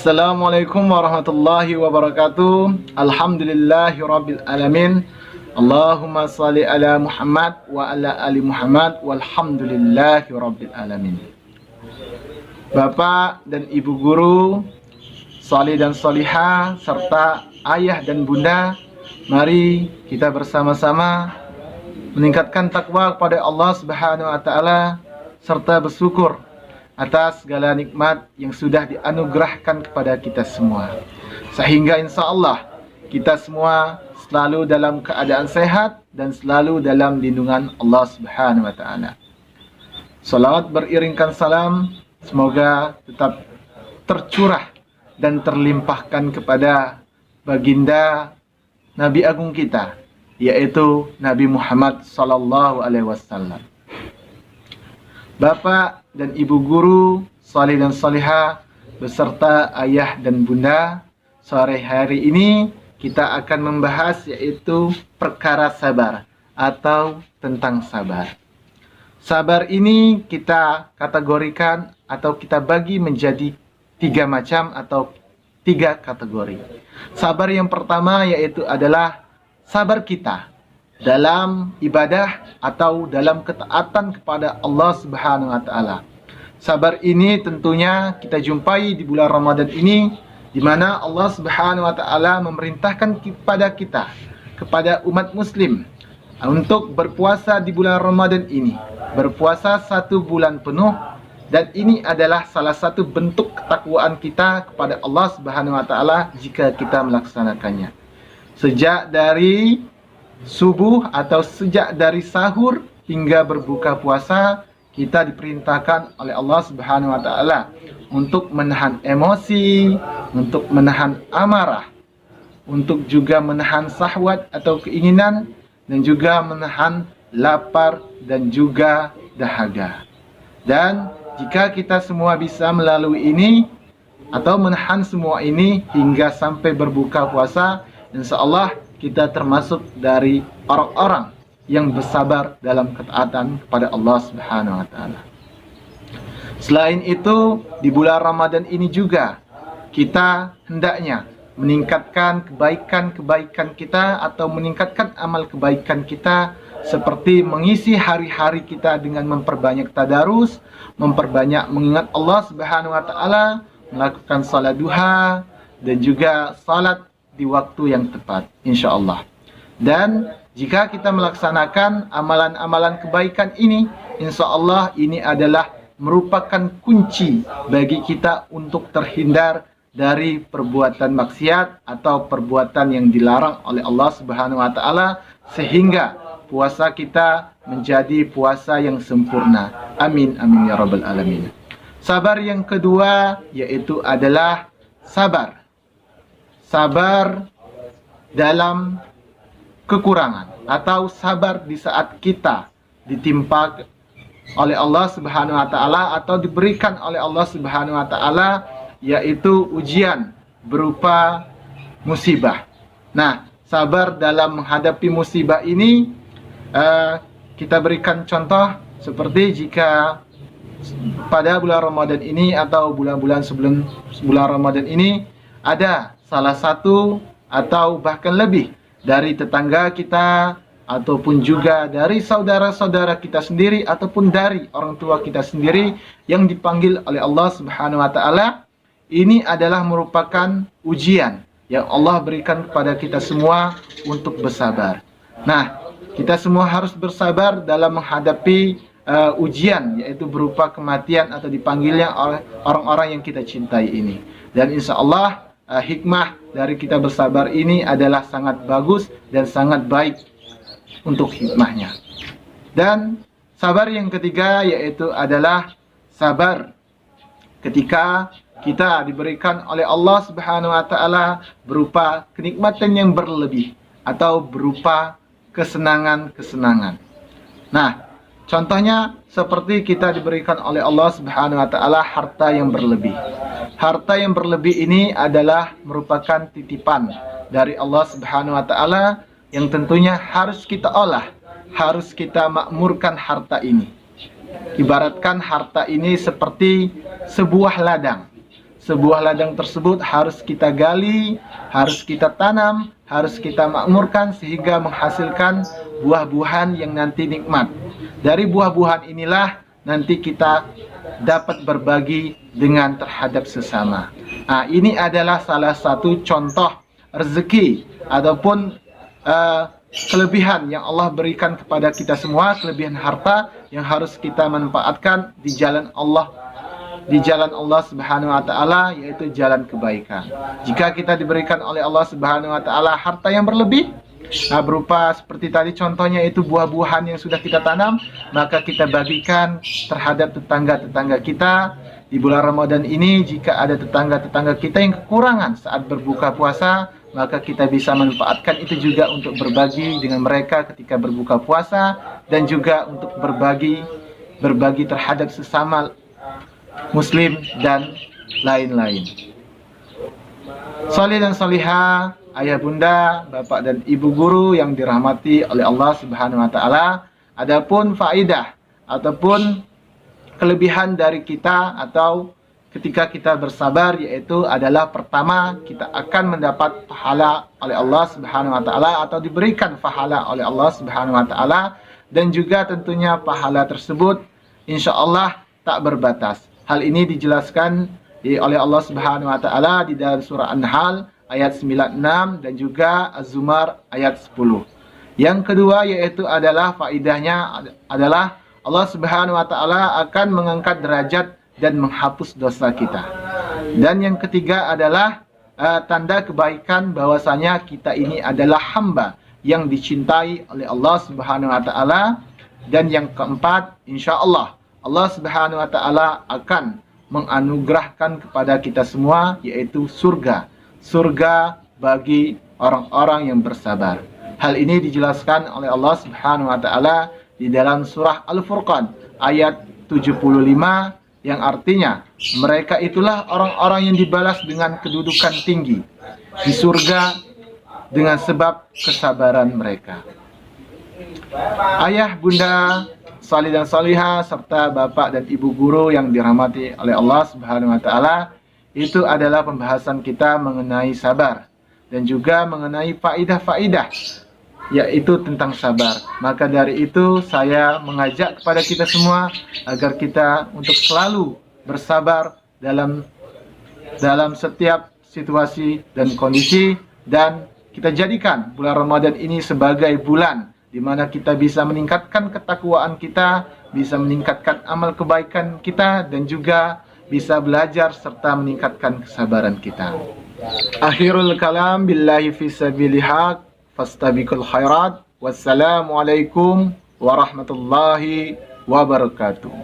Assalamualaikum warahmatullahi wabarakatuh. Alhamdulillahi rabbil alamin. Allahumma salli ala Muhammad wa ala ali Muhammad walhamdulillahi rabbil alamin. Bapak dan ibu guru, salih dan salihah, serta ayah dan bunda, mari kita bersama-sama meningkatkan takwa kepada Allah Subhanahu wa taala serta bersyukur atas segala nikmat yang sudah dianugerahkan kepada kita semua, sehingga insya Allah kita semua selalu dalam keadaan sehat dan selalu dalam lindungan Allah Subhanahu wa taala. Salawat beriringkan salam semoga tetap tercurah dan terlimpahkan kepada baginda Nabi Agung kita, yaitu Nabi Muhammad sallallahu alaihi wasallam. Bapak dan ibu guru, salih dan salihah, beserta ayah dan bunda, sore hari ini kita akan membahas yaitu perkara sabar atau tentang sabar. Sabar ini kita kategorikan atau kita bagi menjadi 3 macam atau 3 kategori. Sabar yang pertama yaitu adalah sabar kita dalam ibadah atau dalam ketaatan kepada Allah Subhanahu wa taala. Sabar ini tentunya kita jumpai di bulan Ramadan ini, di mana Allah Subhanahu wa taala memerintahkan kepada umat muslim untuk berpuasa di bulan Ramadan ini. Berpuasa 1 bulan penuh, dan ini adalah salah satu bentuk ketakwaan kita kepada Allah Subhanahu wa taala jika kita melaksanakannya. Sejak dari subuh atau sejak dari sahur hingga berbuka puasa, kita diperintahkan oleh Allah Subhanahu wa taala untuk menahan emosi, untuk menahan amarah, untuk juga menahan syahwat atau keinginan, dan juga menahan lapar dan juga dahaga. Dan jika kita semua bisa melalui ini atau menahan semua ini hingga sampai berbuka puasa, insyaallah kita termasuk dari orang-orang yang bersabar dalam ketaatan kepada Allah Subhanahu wa taala. Selain itu, di bulan Ramadan ini juga kita hendaknya meningkatkan kebaikan-kebaikan kita atau meningkatkan amal kebaikan kita, seperti mengisi hari-hari kita dengan memperbanyak tadarus, memperbanyak mengingat Allah Subhanahu wa taala, melakukan salat duha dan juga salat di waktu yang tepat, insya Allah. Dan jika kita melaksanakan amalan-amalan kebaikan ini, insya Allah ini adalah merupakan kunci bagi kita untuk terhindar dari perbuatan maksiat atau perbuatan yang dilarang oleh Allah Subhanahu wa taala, sehingga puasa kita menjadi puasa yang sempurna. Amin amin ya rabbal alamin. Sabar yang kedua yaitu adalah sabar dalam kekurangan, atau sabar di saat kita ditimpa oleh Allah Subhanahu wa taala atau diberikan oleh Allah Subhanahu wa taala yaitu ujian berupa musibah. Nah, sabar dalam menghadapi musibah ini kita berikan contoh seperti jika pada bulan Ramadan ini atau bulan-bulan sebelum bulan Ramadan ini ada salah satu atau bahkan lebih dari tetangga kita ataupun juga dari saudara-saudara kita sendiri ataupun dari orang tua kita sendiri yang dipanggil oleh Allah Subhanahu wa taala. Ini adalah merupakan ujian yang Allah berikan kepada kita semua untuk bersabar. Nah, kita semua harus bersabar dalam menghadapi ujian, yaitu berupa kematian atau dipanggilnya oleh orang-orang yang kita cintai ini. Dan insya Allah hikmah dari kita bersabar ini adalah sangat bagus dan sangat baik untuk hikmahnya. Dan sabar yang ketiga yaitu adalah sabar ketika kita diberikan oleh Allah Subhanahu wa taala berupa kenikmatan yang berlebih atau berupa kesenangan-kesenangan. Nah, contohnya seperti kita diberikan oleh Allah Subhanahu wa taala harta yang berlebih. Harta yang berlebih ini adalah merupakan titipan dari Allah Subhanahu wa taala yang tentunya harus kita olah, harus kita makmurkan harta ini. Ibaratkan harta ini seperti sebuah ladang. sebuah ladang tersebut harus kita gali, harus kita tanam, harus kita makmurkan sehingga menghasilkan buah-buahan yang nanti nikmat. Dari buah-buahan inilah nanti kita dapat berbagi dengan terhadap sesama. Nah, ini adalah salah satu contoh rezeki ataupun kelebihan yang Allah berikan kepada kita semua, kelebihan harta yang harus kita manfaatkan di jalan Allah, Subhanahu wa taala, yaitu jalan kebaikan. Jika kita diberikan oleh Allah Subhanahu wa taala harta yang berlebih, berupa seperti tadi contohnya itu buah-buahan yang sudah kita tanam, maka kita bagikan terhadap tetangga-tetangga kita. Di bulan Ramadan ini jika ada tetangga-tetangga kita yang kekurangan saat berbuka puasa, maka kita bisa manfaatkan itu juga untuk berbagi dengan mereka ketika berbuka puasa, dan juga untuk berbagi terhadap sesama muslim dan lain-lain. Salih dan salihah, ayah bunda, bapak dan ibu guru yang dirahmati oleh Allah Subhanahu wa taala, adapun faidah ataupun kelebihan dari kita atau ketika kita bersabar, yaitu adalah pertama, kita akan mendapat pahala oleh Allah Subhanahu wa taala atau diberikan pahala oleh Allah Subhanahu wa taala, dan juga tentunya pahala tersebut insya Allah tak berbatas. Hal ini dijelaskan oleh Allah Subhanahu wa taala di dalam surah An-Nahl ayat 96 dan juga Az-Zumar ayat 10. Yang kedua yaitu adalah faidahnya adalah Allah Subhanahu wa taala akan mengangkat derajat dan menghapus dosa kita. Dan yang ketiga adalah tanda kebaikan bahwasanya kita ini adalah hamba yang dicintai oleh Allah Subhanahu wa taala. Dan yang keempat, insya Allah Allah Subhanahu wa taala akan menganugerahkan kepada kita semua yaitu surga bagi orang-orang yang bersabar. Hal ini dijelaskan oleh Allah Subhanahu wa taala di dalam surah Al-Furqan ayat 75, yang artinya mereka itulah orang-orang yang dibalas dengan kedudukan tinggi di surga dengan sebab kesabaran mereka. Ayah, bunda, salih dan salihah, serta bapak dan ibu guru yang dirahmati oleh Allah Subhanahu wa taala, itu adalah pembahasan kita mengenai sabar dan juga mengenai faidah-faidah yaitu tentang sabar. Maka dari itu saya mengajak kepada kita semua agar kita untuk selalu bersabar dalam setiap situasi dan kondisi, dan kita jadikan bulan Ramadan ini sebagai bulan di mana kita bisa meningkatkan ketakwaan kita, bisa meningkatkan amal kebaikan kita, dan juga bisa belajar serta meningkatkan kesabaran kita. Akhirul kalam billahi fisabilillah, fastabiqul khairat. Wassalamualaikum warahmatullahi wabarakatuh.